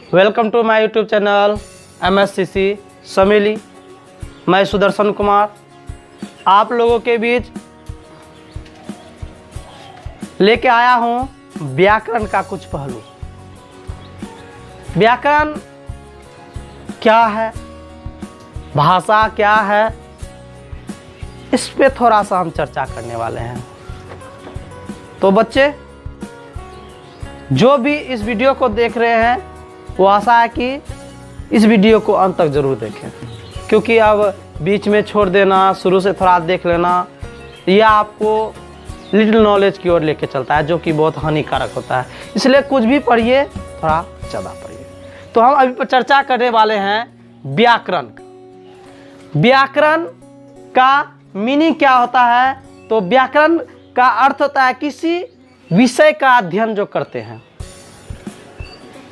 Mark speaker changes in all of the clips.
Speaker 1: Welcome to my YouTube channel MSCC समेली। मैं सुदर्शन कुमार आप लोगों के बीच लेके आया हूँ व्याकरण का कुछ पहलू। व्याकरण क्या है, भाषा क्या है, इस पे थोड़ा सा हम चर्चा करने वाले हैं। तो बच्चे जो भी इस वीडियो को देख रहे हैं वो आशा है कि इस वीडियो को अंत तक ज़रूर देखें, क्योंकि अब बीच में छोड़ देना, शुरू से थोड़ा देख लेना, यह आपको लिटिल नॉलेज की ओर लेके चलता है, जो कि बहुत हानिकारक होता है। इसलिए कुछ भी पढ़िए, थोड़ा ज़्यादा पढ़िए। तो हम अभी चर्चा करने वाले हैं व्याकरण का। व्याकरण का मीनिंग क्या होता है? तो व्याकरण का अर्थ होता है किसी विषय का अध्ययन जो करते हैं,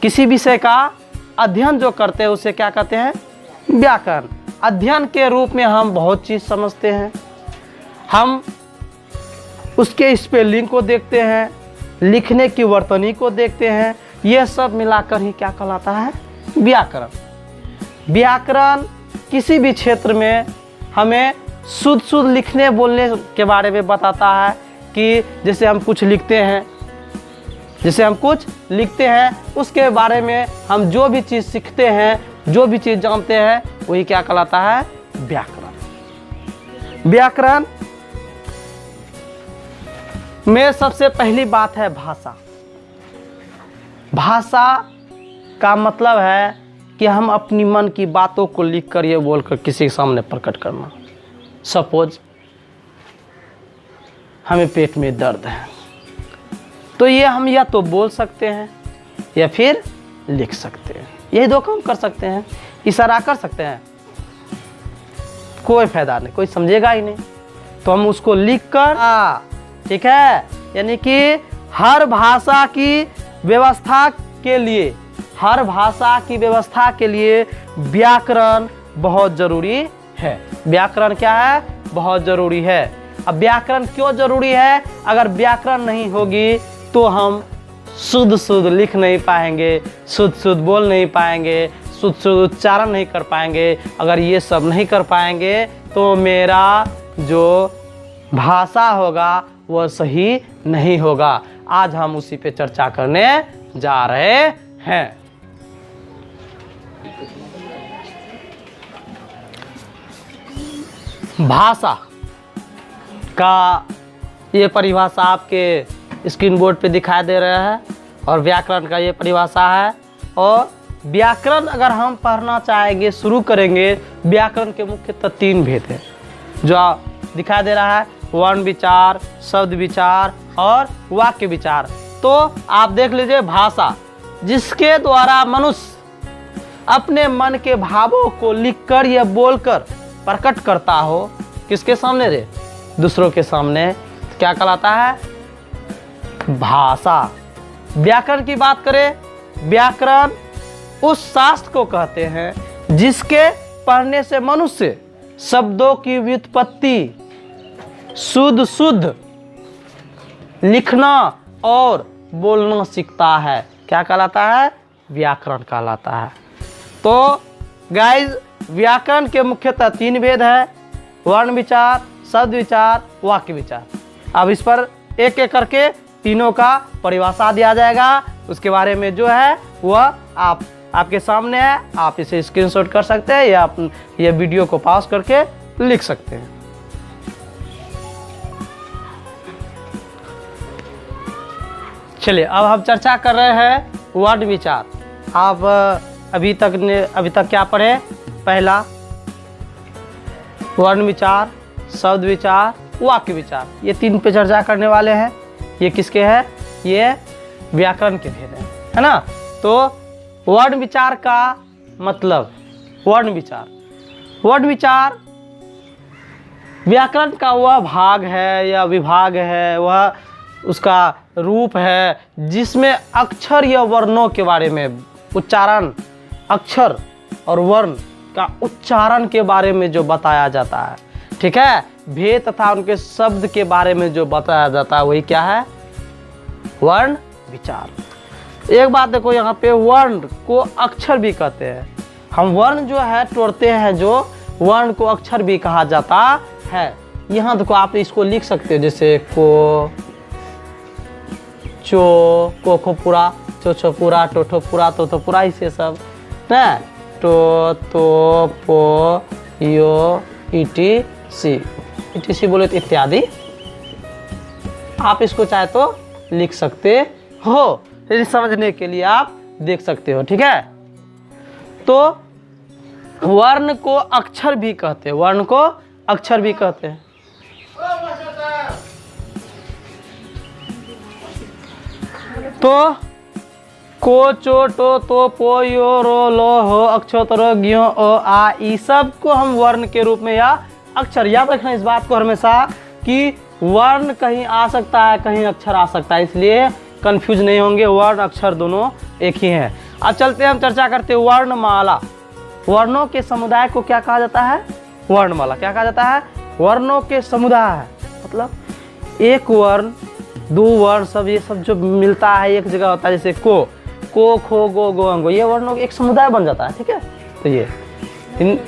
Speaker 1: किसी विषय का अध्ययन जो करते हैं उसे क्या कहते हैं? व्याकरण। अध्ययन के रूप में हम बहुत चीज़ समझते हैं, हम उसके स्पेलिंग को देखते हैं, लिखने की वर्तनी को देखते हैं, यह सब मिलाकर ही क्या कहलाता है? व्याकरण। व्याकरण किसी भी क्षेत्र में हमें शुद्ध लिखने बोलने के बारे में बताता है कि जैसे हम कुछ लिखते हैं, उसके बारे में हम जो भी चीज़ सीखते हैं, जो भी चीज़ जानते हैं, वही क्या कहलाता है? व्याकरण। व्याकरण में सबसे पहली बात है भाषा। भाषा का मतलब है कि हम अपनी मन की बातों को लिख कर ये बोलकर किसी के सामने प्रकट करना। सपोज हमें पेट में दर्द है, तो ये हम या तो बोल सकते हैं या फिर लिख सकते हैं। यही दो काम कर सकते हैं। इशारा कर सकते हैं, कोई फायदा नहीं, कोई समझेगा ही नहीं, तो हम उसको लिख कर, ठीक है। यानी कि हर भाषा की व्यवस्था के लिए व्याकरण बहुत जरूरी है। व्याकरण क्या है? बहुत जरूरी है। अब व्याकरण क्यों जरूरी है? अगर व्याकरण नहीं होगी तो हम शुद्ध लिख नहीं पाएंगे, शुद्ध बोल नहीं पाएंगे, शुद्ध उच्चारण नहीं कर पाएंगे। अगर ये सब नहीं कर पाएंगे तो मेरा जो भाषा होगा वह सही नहीं होगा। आज हम उसी पे चर्चा करने जा रहे हैं। भाषा का ये परिभाषा आपके स्क्रीन बोर्ड पे दिखाई दे रहा है और व्याकरण का ये परिभाषा है। और व्याकरण अगर हम पढ़ना चाहेंगे, शुरू करेंगे, व्याकरण के मुख्यतः 3 भेद हैं जो दिखाई दे रहा है: वर्ण विचार, शब्द विचार और वाक्य विचार। तो आप देख लीजिए, भाषा जिसके द्वारा मनुष्य अपने मन के भावों को लिखकर या बोलकर प्रकट करता हो, किसके सामने रे? दूसरों के सामने, क्या कहलाता है? भाषा। व्याकरण की बात करें, व्याकरण उस शास्त्र को कहते हैं जिसके पढ़ने से मनुष्य शब्दों की व्युत्पत्ति, शुद्ध लिखना और बोलना सीखता है। क्या कहलाता है? व्याकरण कहलाता है। तो गाइज, व्याकरण के मुख्यतः 3 भेद है: वर्ण विचार, शब्द विचार, वाक्य विचार। अब इस पर एक एक करके तीनों का परिभाषा दिया जाएगा। उसके बारे में जो है वह आपके सामने है। आप इसे स्क्रीनशॉट कर सकते हैं या ये वीडियो को पॉज करके लिख सकते हैं। चलिए, अब हम चर्चा कर रहे हैं वर्ण विचार। आप अभी तक क्या पढ़े? पहला वर्ण विचार, शब्द विचार, वाक्य विचार, ये 3 पे चर्चा करने वाले हैं। ये किसके हैं? ये व्याकरण के भेद हैं, है ना। तो वर्ण विचार का मतलब, वर्ण विचार व्याकरण का वह भाग है या विभाग है, वह उसका रूप है जिसमें अक्षर या वर्णों के बारे में, उच्चारण, अक्षर और वर्ण का उच्चारण के बारे में जो बताया जाता है, ठीक है। भेद तथा उनके शब्द के बारे में जो बताया जाता है, वही क्या है? वर्ण विचार। एक बात देखो, यहाँ पे वर्ण को अक्षर भी कहते हैं। हम वर्ण जो है तोड़ते हैं, जो वर्ण को अक्षर भी कहा जाता है। यहाँ देखो आप इसको लिख सकते हो, जैसे को, चो, को खो पूरा, चो छो पूरा, टो ठो पूरा, तो पूरा, इसे सब ना, तो पो यो ETC बोले तो इत्यादि आप इसको चाहे तो लिख सकते हो, फिर समझने के लिए आप देख सकते हो। ठीक है, तो वर्ण को अक्षर भी कहते हैं, वर्ण को अक्षर भी कहते हैं। तो को, चो, तो पो यो रो लो हो अक्षो तरो ज्ञो ओ आ ई सब को हम वर्ण के रूप में या अक्षर, याद रखना इस बात को हमेशा कि वर्ण कहीं आ सकता है, कहीं अक्षर आ सकता है, इसलिए कंफ्यूज नहीं होंगे। वर्ण अक्षर दोनों एक ही हैं। अब चलते हैं, हम चर्चा करते हैं वर्णमाला। वर्णों के समुदाय को क्या कहा जाता है? वर्णमाला। क्या कहा जाता है? वर्णों के समुदाय, मतलब एक वर्ण, दो वर्ण, सब ये सब जो मिलता है एक जगह होता है, जैसे को खो गो गो अंगो, ये वर्णों एक समुदाय बन जाता है। ठीक है, तो ये इन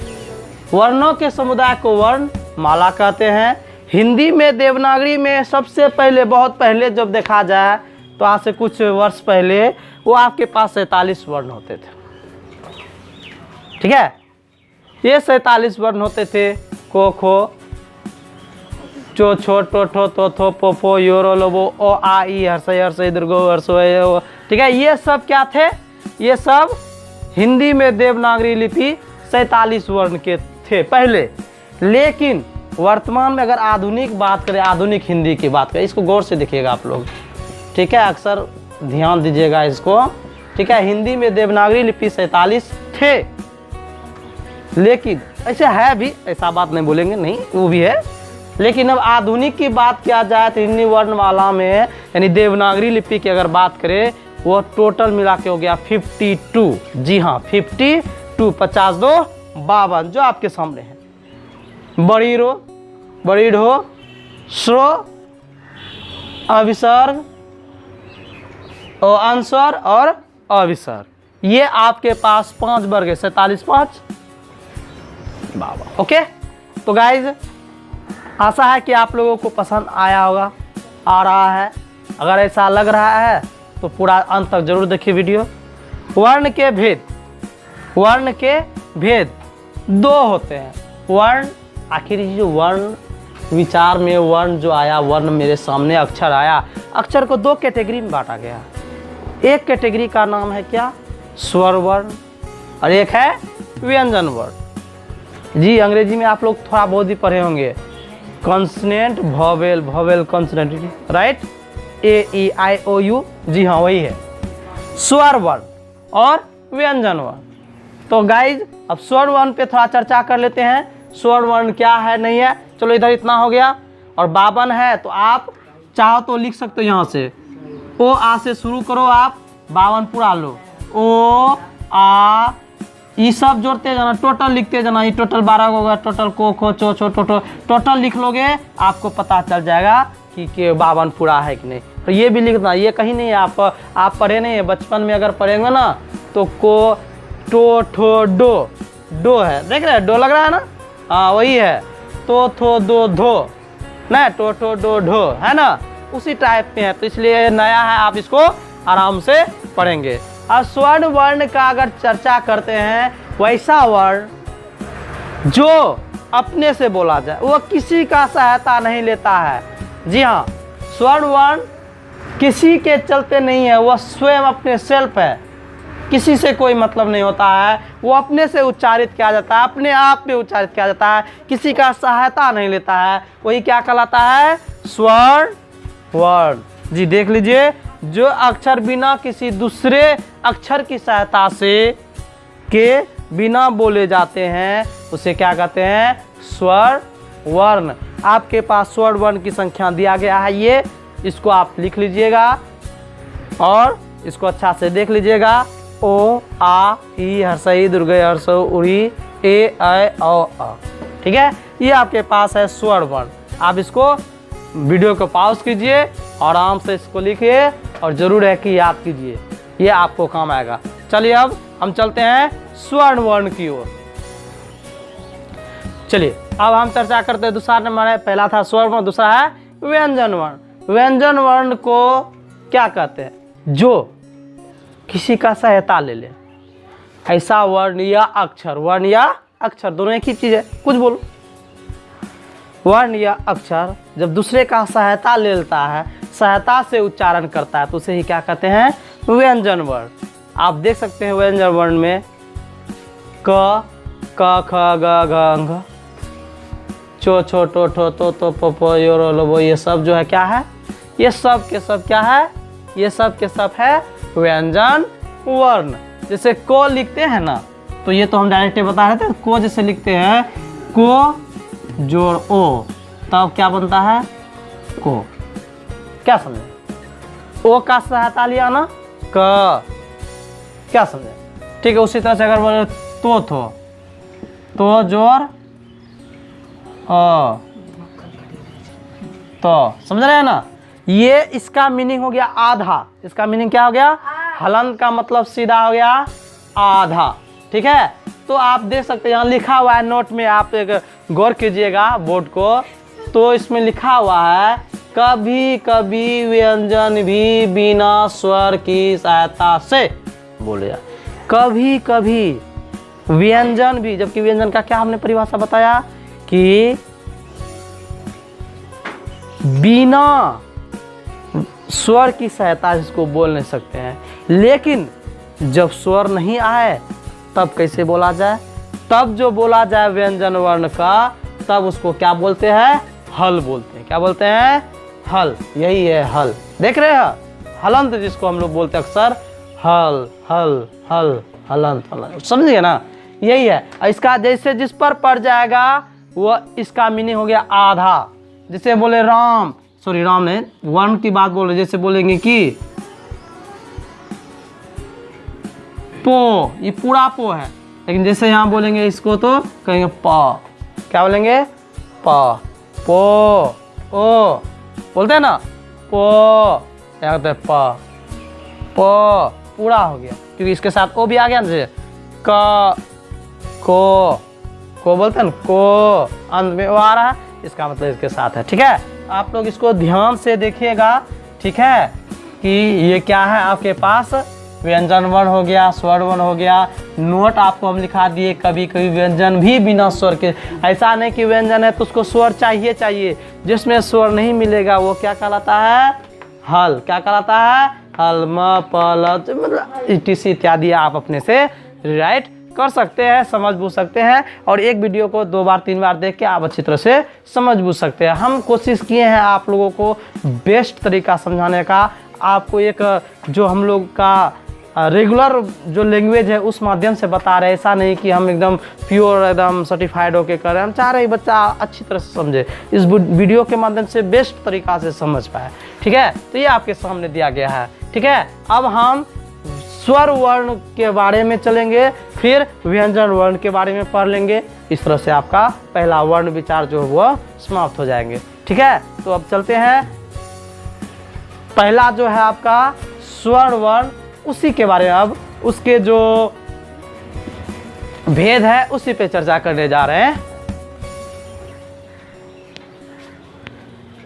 Speaker 1: वर्णों के समुदाय को वर्णमाला कहते हैं। हिंदी में देवनागरी में सबसे पहले, बहुत पहले जब देखा जाए तो आज से कुछ वर्ष पहले वो आपके पास 47 वर्ण होते थे। ठीक है, ये 47 वर्ण होते थे। को खो, चो छो टो ठो तो थो पो फो यो रो लो वो ओ आ ई हर्षय हर्षय दीर्घो हर्षो। ठीक है, ये सब क्या थे? ये सब हिंदी में देवनागरी लिपि 47 वर्ण के थे पहले। लेकिन वर्तमान में अगर आधुनिक बात करें, आधुनिक हिंदी की बात करें, इसको गौर से देखिएगा आप लोग। ठीक है, अक्सर ध्यान दीजिएगा इसको। ठीक है, हिंदी में देवनागरी लिपि 47 थे, लेकिन ऐसे है भी, ऐसा बात नहीं बोलेंगे, नहीं वो भी है। लेकिन अब आधुनिक की बात किया जाए तो हिंदी वर्णमाला में यानी देवनागरी लिपि की अगर बात करें, वो टोटल मिला के हो गया 52। जी हाँ, 52, 52, 52 जो आपके सामने है। बड़ीरो, बड़ीढ़ो, श्रो, अविसर्ग, अंस्वर और अविसर्ग, ये आपके पास 5 वर्ग है। 47, 5, 52। ओके, तो गाइज आशा है कि आप लोगों को पसंद आया होगा, आ रहा है। अगर ऐसा लग रहा है तो पूरा अंत तक जरूर देखिए वीडियो। वर्ण के भेद, वर्ण के भेद 2 होते हैं। वर्ण, आखिर जो वर्ण विचार में वर्ण जो आया, वर्ण मेरे सामने अक्षर आया, अक्षर को 2 कैटेगरी में बांटा गया। एक कैटेगरी का नाम है क्या? स्वर वर्ण, और एक है व्यंजन वर्ण। जी, अंग्रेजी में आप लोग थोड़ा बहुत ही पढ़े होंगे, consonant, vowel, vowel consonant, right, AEIOU। जी हाँ, वही है स्वर वर्ण और व्यंजन वर्ण। तो गाइज अब स्वर वर्ण पे थोड़ा चर्चा कर लेते हैं। स्वर वर्ण क्या है, नहीं है। चलो इधर इतना हो गया, और 52 है तो आप चाहो तो लिख सकते हो। यहाँ से ओ आ से शुरू करो, आप 52 पूरा लो। ओ आ ये सब जोड़ते जाना, टोटल लिखते जाना। ये टोटल 12 होगा, टोटल को खो चो छो टोटल लिख लोगे, आपको पता चल जाएगा कि 52 पूरा है कि नहीं। तो ये भी लिखना, ये कहीं नहीं है, आप पढ़े नहीं है। बचपन में अगर पढ़ेंगे ना तो को टो ठो डो है, देख रहे हैं, डो लग रहा है ना, हाँ वही है। तो थो दो धो ना, टो ठो डो ढो है ना, उसी टाइप में है। तो इसलिए नया है, आप इसको आराम से पढ़ेंगे। और स्वर्ण वर्ण का अगर चर्चा करते हैं, वैसा वर्ण जो अपने से बोला जाए, वो किसी का सहायता नहीं लेता है। जी हाँ, स्वर्ण वर्ण किसी के चलते नहीं है, वह स्वयं अपने सेल्फ है, किसी से कोई मतलब नहीं होता है। वो अपने से उच्चारित किया जाता है, अपने आप में उच्चारित किया जाता है, किसी का सहायता नहीं लेता है। वही क्या कहलाता है? स्वर्ण वर्ण। जी देख लीजिए, जो अक्षर बिना किसी दूसरे अक्षर की सहायता से के बिना बोले जाते हैं, उसे क्या कहते हैं? स्वर वर्ण। आपके पास स्वर वर्ण की संख्या दिया गया है, ये इसको आप लिख लीजिएगा और इसको अच्छा से देख लीजिएगा। ओ आ ई हर्षई दुर्गे हर्षो उड़ी ए ऐ औ अ। ठीक है, ये आपके पास है स्वर वर्ण। आप इसको वीडियो को पॉज कीजिए, आराम से इसको लिखिए और जरूर है कि याद कीजिए। ये आपको काम आएगा। चलिए अब हम चलते हैं स्वर्ण वर्ण की ओर। चलिए अब हम चर्चा करते हैं दूसरा नंबर है, पहला था स्वर्ण वर्ण, दूसरा है व्यंजन वर्ण। व्यंजन वर्ण को क्या कहते हैं? जो किसी का सहायता ले ले, ऐसा वर्ण या अक्षर, वर्ण या अक्षर दोनों एक ही चीज है, कुछ बोलो। वर्ण या अक्षर जब दूसरे का सहायता ले लेता है, सहायता से उच्चारण करता है, तो उसे ही क्या कहते हैं? व्यंजन वर्ण। आप देख सकते हैं व्यंजन वर्ण में क, ख, ग, घ, घ, चो, छो, टो, ठो, तो, पो, यो, रो, लो, ये सब जो है क्या है? ये सब के सब क्या है? ये सब के सब है व्यंजन वर्ण। जैसे को लिखते हैं ना, तो ये तो हम डायरेक्ट बता रहे थे, को जैसे लिखते हैं को जोड़ ओ, तब क्या बनता है? को। क्या समझे? ओ का सहायता लिया ना, क। क्या समझे? ठीक है। उसी तरह से अगर बोले तो थो, तो जोड़ तो, समझ रहे हैं ना? ये इसका मीनिंग हो गया आधा। इसका मीनिंग क्या हो गया? हलंत का मतलब सीधा हो गया आधा। ठीक है। तो आप देख सकते हैं यहाँ लिखा हुआ है नोट में, आप एक गौर कीजिएगा बोर्ड को, तो इसमें लिखा हुआ है कभी कभी व्यंजन भी बिना स्वर की सहायता से बोले जाए। कभी कभी व्यंजन भी, जबकि व्यंजन का क्या हमने परिभाषा बताया कि बिना स्वर की सहायता इसको बोल नहीं सकते हैं। लेकिन जब स्वर नहीं आए तब कैसे बोला जाए? तब जो बोला जाए व्यंजन वर्ण का, तब उसको क्या बोलते हैं? हल बोलते हैं। क्या बोलते हैं? हल। यही है हल। देख रहे हैं? हलंत जिसको हम लोग बोलते हैं अक्सर, हल हल हल हलंत हलंत, समझिए ना? यही है। इसका जैसे जिस पर पड़ जाएगा वो इसका मीनिंग हो गया आधा। जैसे बोले राम, सॉरी राम ने वर्ण की बात बोल रहे, जैसे बोलेंगे कि पो, ये पूरा पो है, लेकिन जैसे यहाँ बोलेंगे इसको तो कहेंगे प। क्या बोलेंगे? प, पो, ओ, बोलते हैं ना पो, क्या कहते हैं? प, पो पूरा हो गया, क्योंकि इसके साथ ओ भी आ गया ना। जैसे क, को बोलते हैं ना, को अंत में ओ आ रहा है, इसका मतलब इसके साथ है। ठीक है। आप लोग इसको ध्यान से देखिएगा, ठीक है, कि ये क्या है आपके पास? व्यंजन वर्ण हो गया, स्वर वर्ण हो गया। नोट आपको हम लिखा दिए, कभी कभी व्यंजन भी बिना स्वर के। ऐसा नहीं कि व्यंजन है तो उसको स्वर चाहिए, जिसमें स्वर नहीं मिलेगा वो क्या कहलाता है? हल। क्या कहलाता है? हल, म, प, ल, मतलब etc इत्यादि आप अपने से राइट कर सकते हैं, समझ बूझ सकते हैं। और एक वीडियो को 2 बार 3 बार देख के आप अच्छी तरह से समझ बूझ सकते हैं। हम कोशिश किए हैं आप लोगों को बेस्ट तरीका समझाने का, आपको एक जो हम लोग का रेगुलर जो लैंग्वेज है उस माध्यम से बता रहे हैं। ऐसा नहीं कि हम एकदम प्योर एकदम सर्टिफाइड होके कर रहे हैं। हम चाह रहे हैं बच्चा अच्छी तरह से समझे, इस वीडियो के माध्यम से बेस्ट तरीका से समझ पाए। ठीक है। तो ये आपके सामने दिया गया है। ठीक है। अब हम स्वर वर्ण के बारे में चलेंगे, फिर व्यंजन वर्ण के बारे में पढ़ लेंगे। इस तरह से आपका पहला वर्ण विचार जो है वो समाप्त हो जाएंगे। ठीक है। तो अब चलते हैं, पहला जो है आपका स्वर वर्ण, उसी के बारे में अब उसके जो भेद है उसी पे चर्चा करने जा रहे हैं।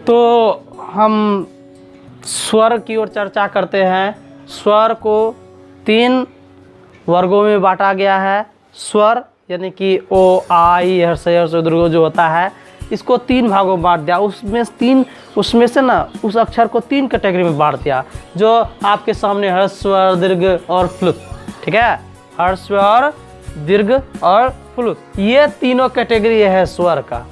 Speaker 1: तो हम स्वर की ओर चर्चा करते हैं। स्वर को 3 वर्गों में बांटा गया है। स्वर यानी कि ओ, आ, ई, हर्ष, जो होता है, इसको 3 भागों में बांट दिया। उसमें से ना उस अक्षर को 3 कैटेगरी में बांट दिया, जो आपके सामने हर्ष, स्वर, दीर्घ और फ्लुत। ठीक है। हर्ष, स्वर, दीर्घ और फ्लुत, ये तीनों कैटेगरी है स्वर का।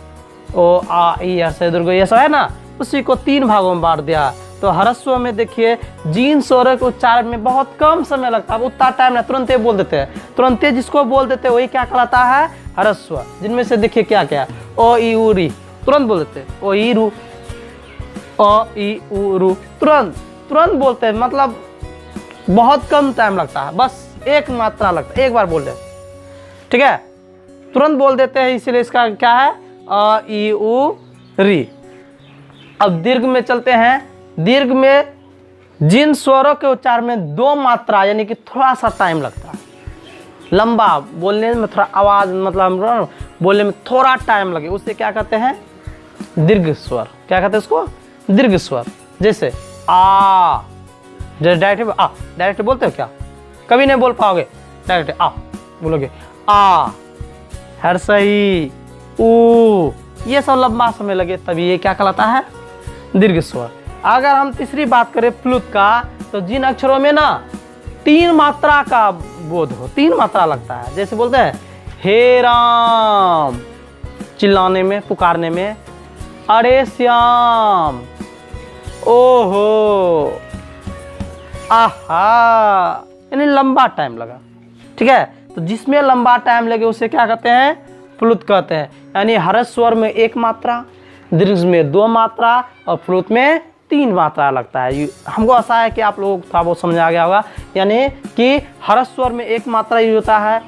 Speaker 1: ओ, आ, ई, हर्ष, दीर्घ ये सब है ना, उसी को 3 भागों में बांट दिया। तो हरस्व में देखिए जीन स्वर के उच्चारण में बहुत कम समय लगता है, उतना टाइम नहीं, तुरंत बोल देते हैं। तुरंत जिसको बोल देते हैं वही क्या कहलाता है? हरस्व। जिनमें से देखिए क्या क्या, ओ, ई, उ, री, तुरंत बोल देते हैं। ओ, ई, रू, ओ, ई, उ, रू, तुरंत बोलते हैं। मतलब बहुत कम टाइम लगता है, बस एक मात्रा लगता है, एक बार बोल दे। ठीक है। तुरंत बोल देते हैं, इसीलिए इसका क्या है? अ, ई, उ, री। अब दीर्घ में चलते हैं। दीर्घ में जिन स्वरों के उच्चारण में 2 मात्रा यानी कि थोड़ा सा टाइम लगता है, लंबा बोलने में, थोड़ा आवाज़ मतलब बोलने में थोड़ा टाइम लगे, उसे क्या कहते हैं? दीर्घ स्वर। क्या कहते हैं उसको? दीर्घ स्वर। जैसे आ, डायरेक्ट बोलते हो क्या? कभी नहीं बोल पाओगे डायरेक्ट आ बोलोगे, आ, हर्षई, ऊ, ये सब लंबा समय लगे, तभी ये क्या कहलाता है? दीर्घ स्वर। अगर हम तीसरी बात करें फ्लूट का, तो जिन अक्षरों में ना 3 मात्रा का बोध हो, 3 मात्रा लगता है, जैसे बोलते हैं हे राम, चिल्लाने में, पुकारने में, अरे श्याम, ओहो, आहा, यानी लंबा टाइम लगा। ठीक है, तो जिसमें लंबा टाइम लगे उसे क्या कहते हैं? फ्लूट कहते हैं। यानी हर्ष स्वर में 1 मात्रा, दीर्घ में 2 मात्रा और फ्लूट में 3 मात्रा लगता है। हमको आशा है कि आप लोगों को थोड़ा बहुत समझ आ गया होगा। यानी कि हर्ष स्वर में 1 मात्रा यूज होता है,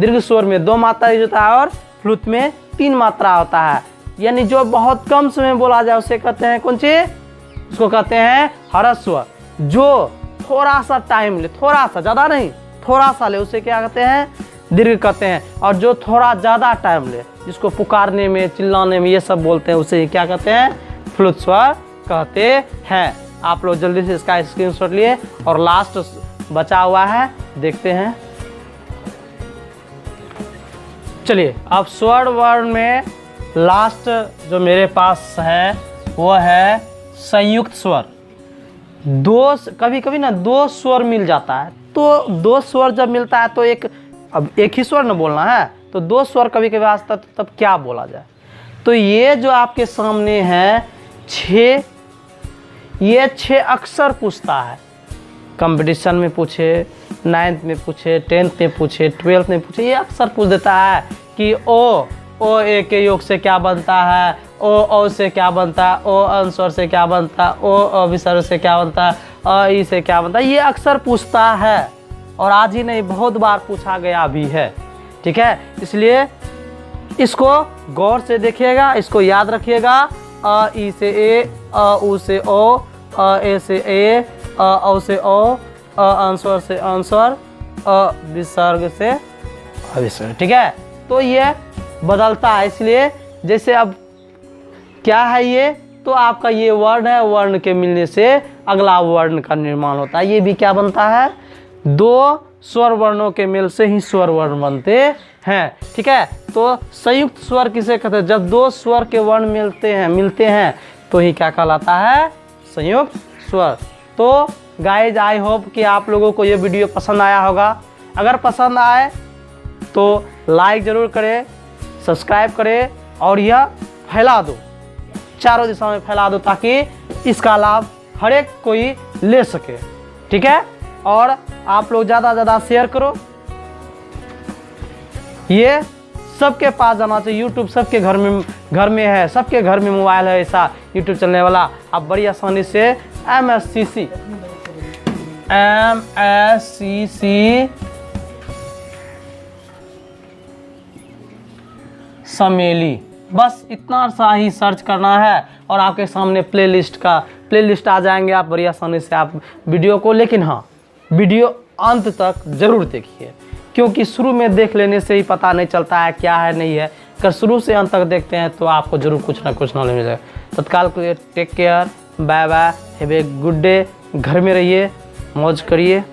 Speaker 1: दीर्घ स्वर में 2 मात्रा यूज होता है और फ्लूट में 3 मात्रा होता है। यानी जो बहुत कम समय बोला जाए उसे कहते हैं कौन चीज? उसको कहते हैं हर्ष स्वर। जो थोड़ा सा टाइम ले, थोड़ा सा, ज़्यादा नहीं, थोड़ा सा ले, उसे क्या कहते हैं? दीर्घ कहते हैं। और जो थोड़ा ज़्यादा टाइम ले, जिसको पुकारने में, चिल्लाने में ये सब बोलते हैं, उसे क्या कहते हैं? फ्लूट स्वर कहते हैं। आप लोग जल्दी से इसका स्क्रीनशॉट लिए और लास्ट बचा हुआ है, देखते हैं। चलिए, अब स्वर वर्ण में लास्ट जो मेरे पास है वो है संयुक्त स्वर। कभी कभी ना 2 स्वर मिल जाता है, तो 2 स्वर जब मिलता है तो अब एक ही स्वर न बोलना है, तो 2 स्वर कभी कभी आता है, तब क्या बोला जाए? तो ये जो आपके सामने है 6, ये 6 अक्सर पूछता है। कंपटीशन में पूछे, 9th में पूछे, 10th में पूछे, 12th में पूछे, ये अक्सर पूछ देता है कि ओ ए के योग से क्या बनता है, ओ से क्या बनता है, ओ अंस्वर से क्या बनता है, ओ विसर्ग से क्या बनता है, ई से क्या बनता है, ये अक्सर पूछता है। और आज ही नहीं, बहुत बार पूछा गया भी है। ठीक है, इसलिए इसको गौर से देखिएगा, इसको याद रखिएगा। अ ई से ए, अ उ से ओ, अ ए से ए, औ से ओ, अंस्वर से अंस्वर, विसर्ग से अविसर्ग। ठीक है, तो ये बदलता है। इसलिए जैसे अब क्या है ये, तो आपका ये वर्ण है, वर्ण के मिलने से अगला वर्ण का निर्माण होता है। ये भी क्या बनता है? 2 स्वर वर्णों के मेल से ही स्वर वर्ण बनते हैं। ठीक है, तो संयुक्त स्वर किसे कहते हैं? जब 2 स्वर के वर्ण मिलते हैं तो ही क्या कहलाता है? संयुक्त स्वर। तो गाइज, आई होप कि आप लोगों को ये वीडियो पसंद आया होगा। अगर पसंद आए तो लाइक ज़रूर करें, सब्सक्राइब करें और यह फैला दो, चारों दिशाओं में फैला दो, ताकि इसका लाभ हर एक कोई ले सके। ठीक है, और आप लोग ज़्यादा से ज़्यादा शेयर करो। ये सबके पास जाना चाहिए। यूट्यूब सबके घर में है, सबके घर में मोबाइल है ऐसा यूट्यूब चलने वाला। आप बड़ी आसानी से MSCC समेली, बस इतना सा ही सर्च करना है और आपके सामने प्लेलिस्ट आ जाएंगे। आप बड़ी आसानी से आप वीडियो को, लेकिन हाँ, वीडियो अंत तक जरूर देखिए, क्योंकि शुरू में देख लेने से ही पता नहीं चलता है क्या है नहीं है। अगर शुरू से अंत तक देखते हैं तो आपको जरूर कुछ ना कुछ नॉलेज मिलेगा। तत्काल के लिए take care, bye bye, have a good day. घर में रहिए, मौज करिए।